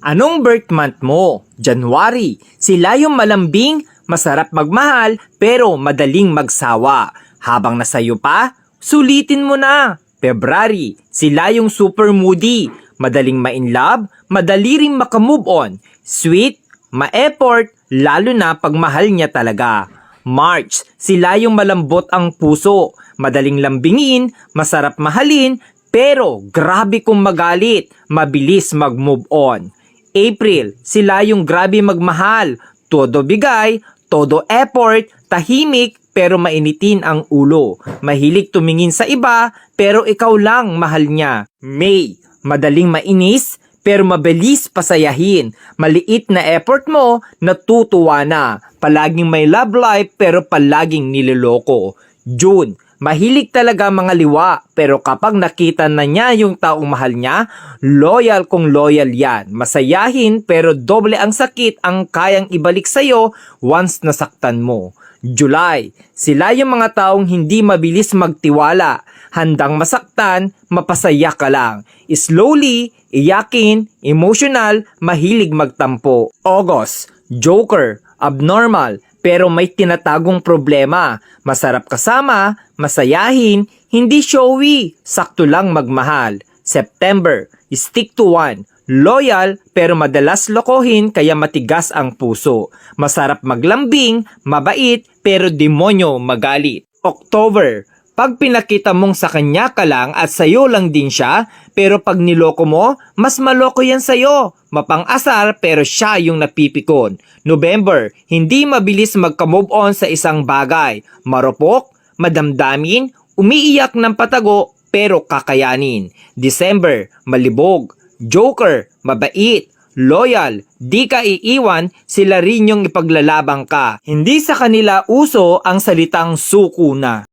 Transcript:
Anong birth month mo? January. Sila yung malambing, masarap magmahal, pero madaling magsawa. Habang nasayo pa, sulitin mo na. February. Sila yung super moody, madaling ma-inlove, madali ring makamove on. Sweet, ma-effort, lalo na pag mahal niya talaga. March. Sila yung malambot ang puso, madaling lambingin, masarap mahalin, pero grabe kung magalit, mabilis mag-move on. April, sila yung grabe magmahal, todo bigay, todo effort, tahimik pero mainitin ang ulo. Mahilig tumingin sa iba pero ikaw lang mahal niya. May, madaling mainis pero mabilis pasayahin. Maliit na effort mo, natutuwa na. Palaging may love life pero palaging niloloko. June, mahilig talaga mga liwa, pero kapag nakita na niya yung taong mahal niya, loyal kung loyal yan. Masayahin pero doble ang sakit ang kayang ibalik sa'yo once nasaktan mo. July, sila yung mga taong hindi mabilis magtiwala. Handang masaktan, mapasaya ka lang. Slowly, iyakin, emotional, mahilig magtampo. August, joker, abnormal, pero may tinatagong problema. Masarap kasama, masayahin, hindi showy, sakto lang magmahal. September, stick to one. Loyal pero madalas lokohin kaya matigas ang puso. Masarap maglambing, mabait pero demonyo magalit. October, pag pinakita mong sa kanya ka lang at sayo lang din siya, pero pag niloko mo, mas maloko yan sayo. Mapang-asar pero siya yung napipikon. November, hindi mabilis magka-move on sa isang bagay. Marupok, madamdamin, umiiyak ng patago pero kakayanin. December, malibog, joker, mabait, loyal, di ka iiwan, sila rin yung ipaglalabang ka. Hindi sa kanila uso ang salitang suko na.